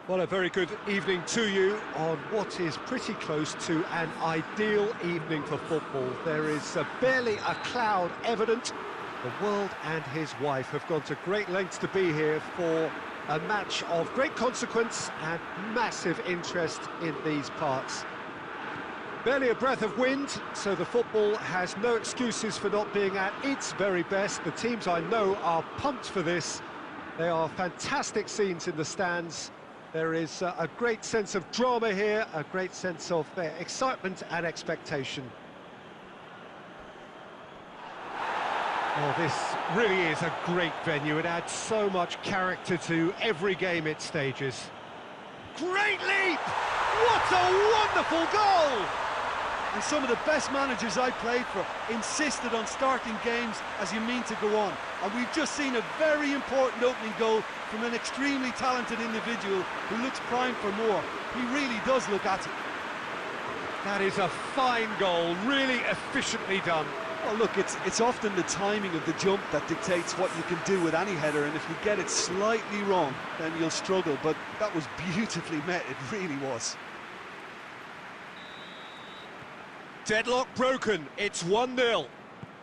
Well, a very good evening to you on what is pretty close to an ideal evening for football. There is barely a cloud evident. The world and his wife have gone to great lengths to be here for a match of great consequence and massive interest in these parts. Barely a breath of wind, so the football has no excuses for not being at its very best. The teams I know are pumped for this. There are fantastic scenes in the stands. There is a great sense of drama here, a great sense of excitement and expectation. Oh, this really is a great venue. It adds so much character to every game it stages. Great leap! What a wonderful goal! And some of the best managers I played for insisted on starting games as you mean to go on. And we've just seen a very important opening goal from an extremely talented individual who looks primed for more. He really does look at it. That is a fine goal, really efficiently done. Well, look, it's often the timing of the jump that dictates what you can do with any header, and if you get it slightly wrong, then you'll struggle. But that was beautifully met, it really was. Deadlock broken, it's 1-0.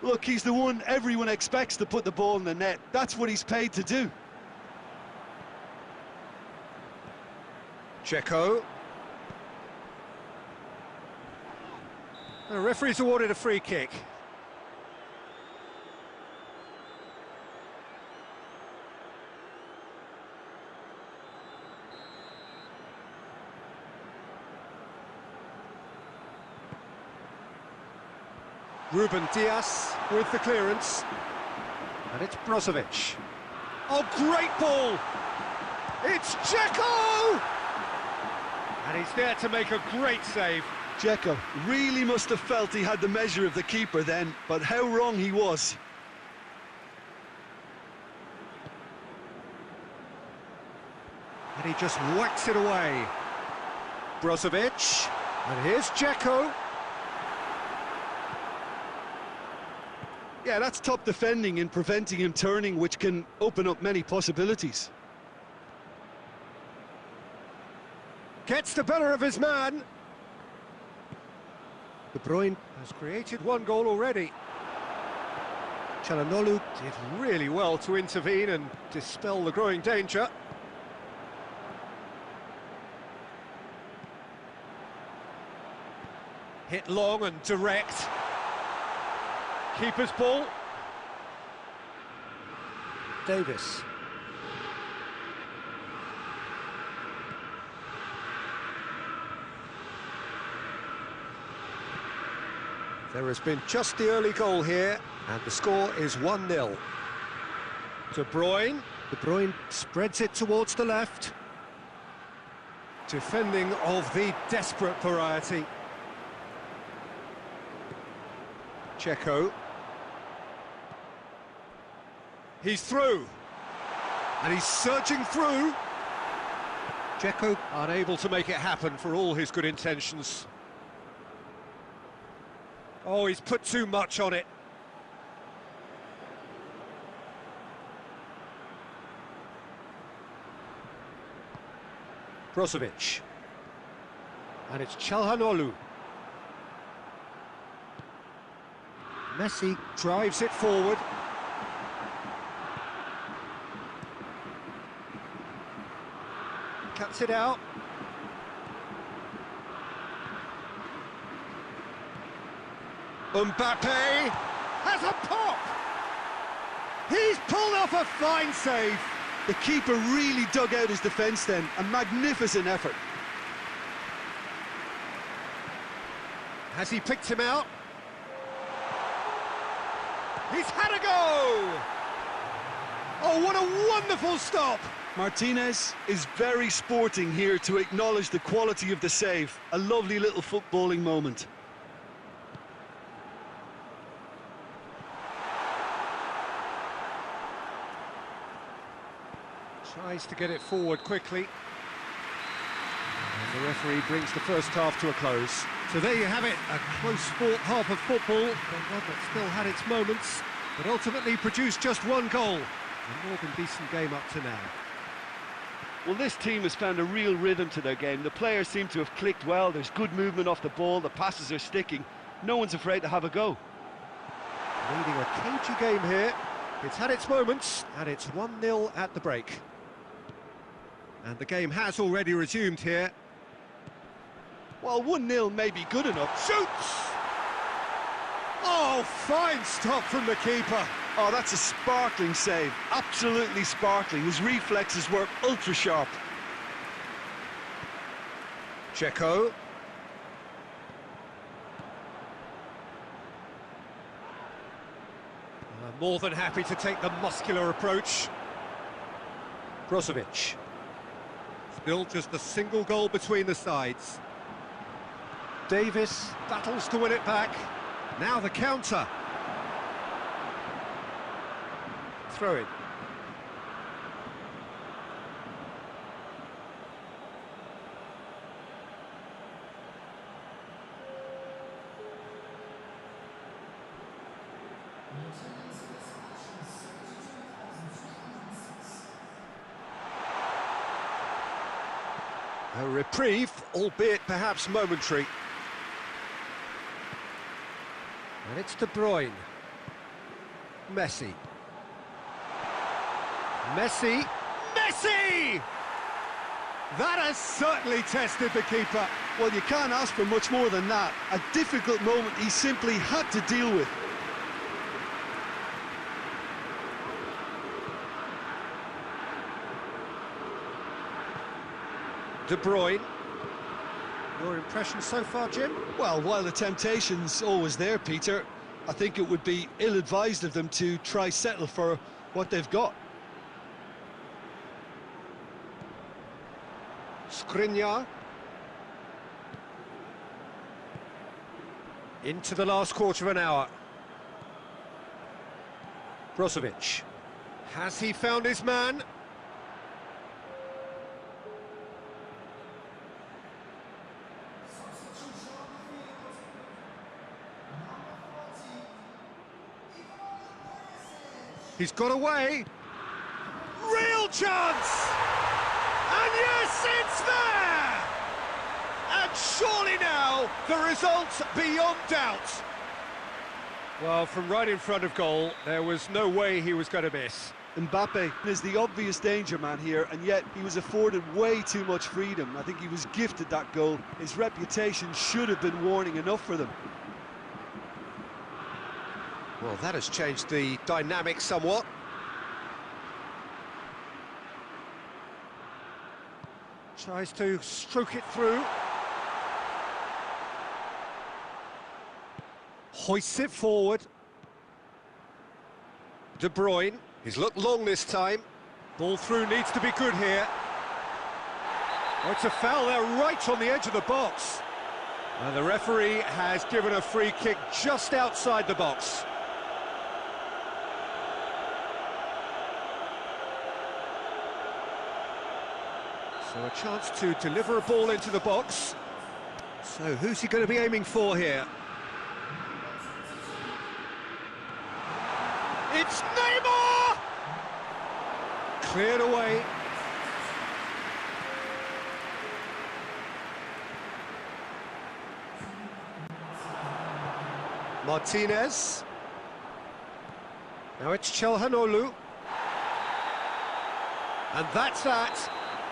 Look, he's the one everyone expects to put the ball in the net. That's what he's paid to do. Dzeko. The referee's awarded a free kick. Ruben Dias with the clearance, and it's Brozovic. Oh, great ball! It's Dzeko! And he's there to make a great save. Dzeko really must have felt he had the measure of the keeper then, but how wrong he was. And he just whacks it away. Brozovic, and here's Dzeko. Yeah, that's top defending and preventing him turning, which can open up many possibilities. Gets the better of his man. De Bruyne has created one goal already. Çalhanoğlu did really well to intervene and dispel the growing danger. Hit long and direct. Keeper's ball. Davis. There has been just the early goal here, and the score is 1-0. De Bruyne. De Bruyne spreads it towards the left. Defending of the desperate variety. Dzeko. He's through. And he's surging through. Dzeko unable to make it happen for all his good intentions. Oh, he's put too much on it. Brozovic. And it's Çalhanoğlu. Messi drives it forward. Cuts it out. Mbappe has a pop! He's pulled off a fine save. The keeper really dug out his defence then. A magnificent effort. Has he picked him out? He's had a go! Oh, what a wonderful stop! Martinez is very sporting here to acknowledge the quality of the save. A lovely little footballing moment. Tries to get it forward quickly. And the referee brings the first half to a close. So there you have it, a close-fought half of football, but one that still had its moments, but ultimately produced just one goal. A more than decent game up to now. Well, this team has found a real rhythm to their game. The players seem to have clicked well. There's good movement off the ball. The passes are sticking. No one's afraid to have a go. Leading a cagey game here. It's had its moments, and it's 1-0 at the break. And the game has already resumed here. Well, 1-0 may be good enough. Shoots! Oh, fine stop from the keeper. Oh, that's a sparkling save. Absolutely sparkling. His reflexes were ultra-sharp. Dzeko. More than happy to take the muscular approach. Brozovic. Still just a single goal between the sides. Davis battles to win it back. Now the counter. Throw it. A reprieve, albeit perhaps momentary. And it's De Bruyne. Messi. Messi. Messi! That has certainly tested the keeper. Well, you can't ask for much more than that. A difficult moment he simply had to deal with. De Bruyne. Your impression so far, Jim? Well, while the temptation's always there, Peter, I think it would be ill-advised of them to try settle for what they've got. Skriniar. Into the last quarter of an hour. Brozovic. Has he found his man? He's got away. Real chance! And yes, it's there! And surely now, the result's beyond doubt. Well, from right in front of goal, there was no way he was going to miss. Mbappe is the obvious danger man here, and yet he was afforded way too much freedom. I think he was gifted that goal. His reputation should have been warning enough for them. Well, that has changed the dynamic somewhat. Tries to stroke it through. Hoists it forward. De Bruyne. He's looked long this time. Ball through needs to be good here. Oh, it's a foul there right on the edge of the box. And the referee has given a free kick just outside the box. So a chance to deliver a ball into the box. So who's he going to be aiming for here? It's Neymar! Cleared away. Martinez. Now it's Çalhanoğlu. And that's that.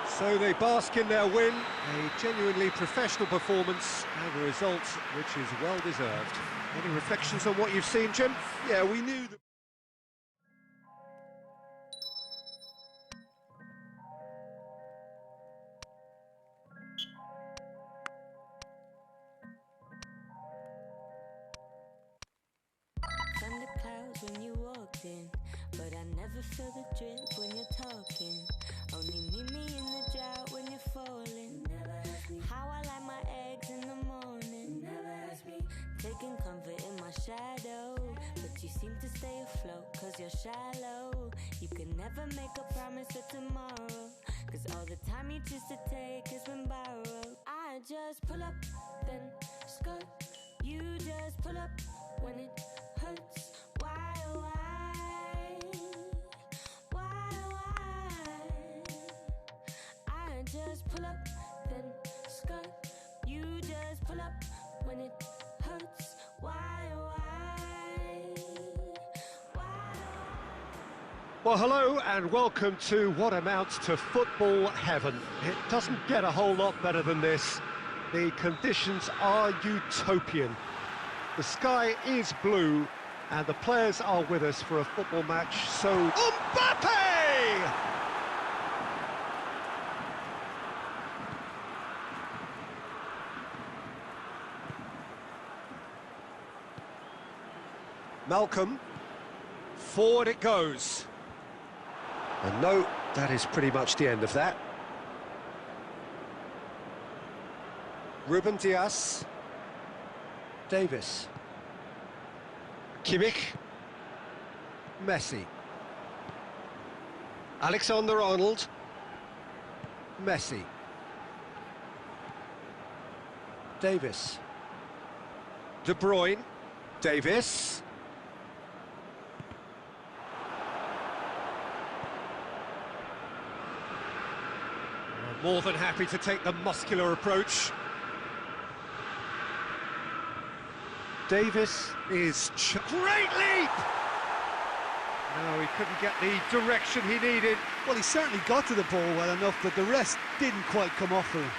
So they bask in their win. A genuinely professional performance and a result which is well deserved. Any reflections on what you've seen, Jim? Yeah, we knew that. From the clouds when you walked in, but I never feel the drip when you're talking. Only meet me in the drought when you're falling. Never ask me how I like my eggs in the morning. Never ask me taking comfort in my shadow, but you seem to stay afloat cause you're shallow. You can never make a promise for tomorrow, cause all the time you choose to take has been borrowed. I just pull up, then skirt. You just pull up when it hurts. Why, oh why, I just pull up, then skirt. You just pull up when it hurts. Why, Well, hello and welcome to what amounts to football heaven. It doesn't get a whole lot better than this. The conditions are utopian. The sky is blue and the players are with us for a football match, so... Mbappe! Malcolm. Forward it goes. And no, that is pretty much the end of that. Ruben Dias. Davis. Kimmich. Messi. Alexander-Arnold. Messi. Davis. De Bruyne. Davis. More than happy to take the muscular approach. Davis is... Great leap! No, he couldn't get the direction he needed. Well, he certainly got to the ball well enough, but the rest didn't quite come off for him.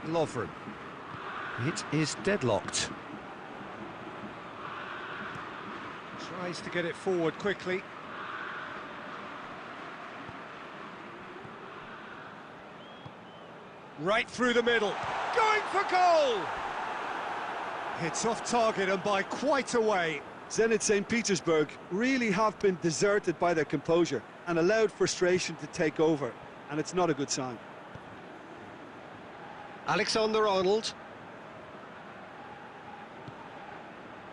Lovren. It is deadlocked. Tries to get it forward quickly. Right through the middle. Going for goal! It's off target and by quite a way. Zenit St. Petersburg really have been deserted by their composure and allowed frustration to take over, and it's not a good sign. Alexander-Arnold.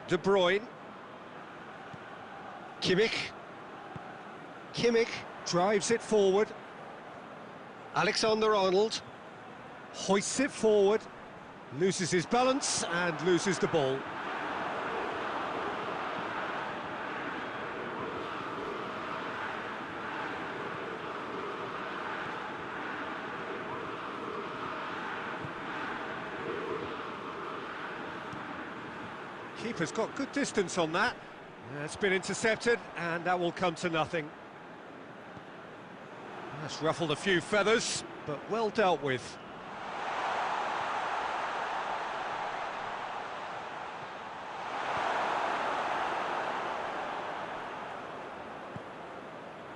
De Bruyne. Kimmich. Kimmich drives it forward. Alexander-Arnold hoists it forward, loses his balance and loses the ball. Keeper's got good distance on that. It's been intercepted, and that will come to nothing. That's ruffled a few feathers, but well dealt with.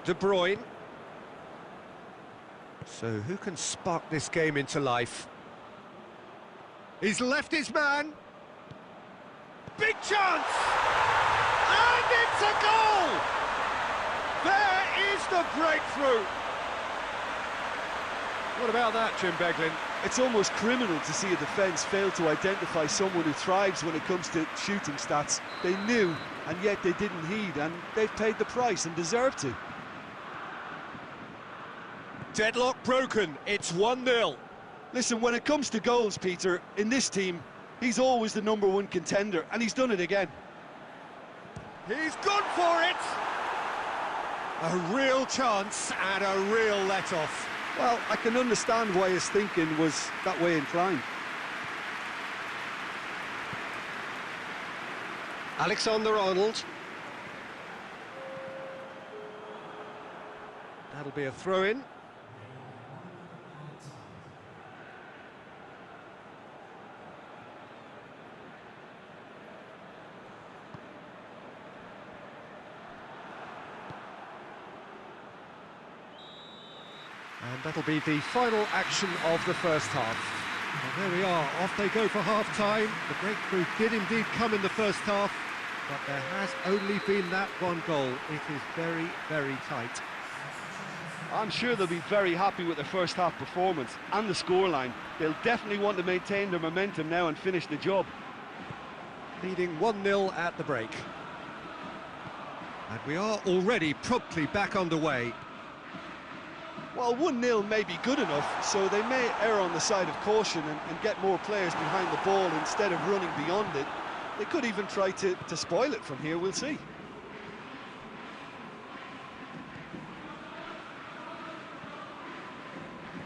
De Bruyne. So who can spark this game into life? He's left his man. Big chance! And it's a goal! There is the breakthrough! What about that, Jim Beglin? It's almost criminal to see a defence fail to identify someone who thrives when it comes to shooting stats. They knew, and yet they didn't heed, and they've paid the price and deserve to. Deadlock broken, it's 1-0. Listen, when it comes to goals, Peter, in this team, he's always the #1 contender, and he's done it again. He's gone for it! A real chance and a real let-off. Well, I can understand why his thinking was that way inclined. Alexander-Arnold. That'll be a throw-in. And that'll be the final action of the first half. Well, there we are, off they go for half-time. The breakthrough did indeed come in the first half, but there has only been that one goal. It is very, very tight. I'm sure they'll be very happy with their first half performance and the scoreline. They'll definitely want to maintain their momentum now and finish the job. Leading 1-0 at the break. And we are already promptly back underway. Well, 1-0 may be good enough, so they may err on the side of caution and get more players behind the ball instead of running beyond it. They could even try to spoil it from here, we'll see.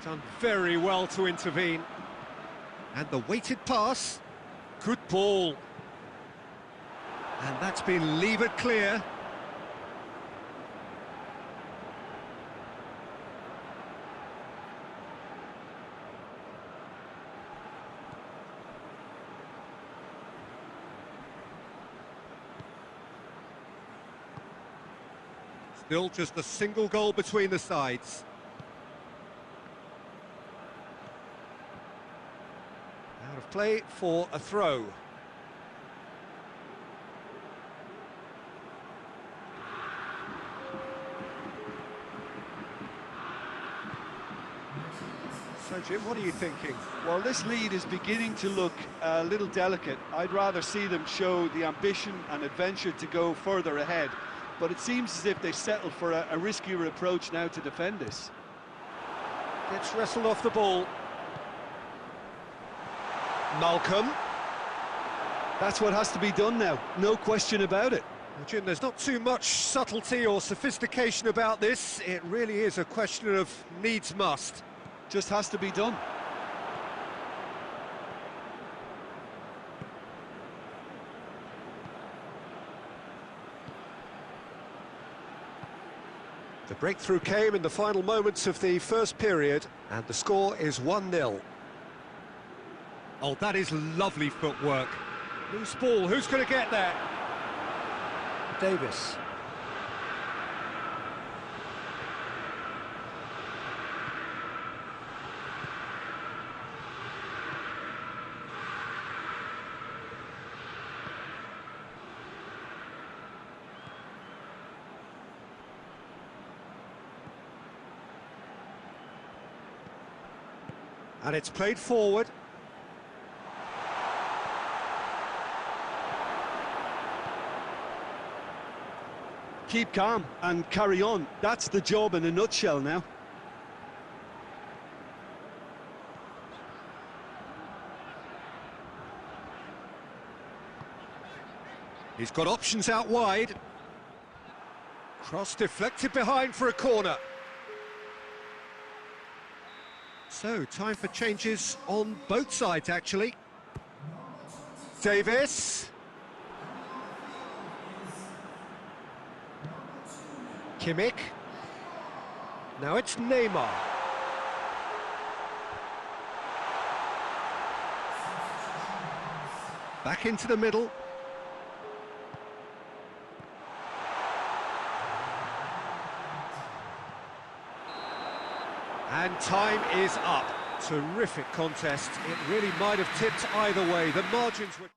Done very well to intervene. And the weighted pass. Good ball. And that's been levered clear. Still just a single goal between the sides. Out of play for a throw. So, Jim, what are you thinking? Well, this lead is beginning to look a little delicate. I'd rather see them show the ambition and adventure to go further ahead. But it seems as if they settled for a riskier approach now to defend this. Gets wrestled off the ball. Malcolm. That's what has to be done now, no question about it. Well, Jim, there's not too much subtlety or sophistication about this. It really is a question of needs must. Just has to be done. The breakthrough came in the final moments of the first period, and the score is 1-0. Oh, that is lovely footwork. Loose ball, who's going to get there? Davis. And it's played forward. Keep calm and carry on. That's the job in a nutshell now. He's got options out wide. Cross deflected behind for a corner. So, time for changes on both sides, actually. Davis. Kimmich. Now it's Neymar. Back into the middle. And time is up. Terrific contest. It really might have tipped either way. The margins were...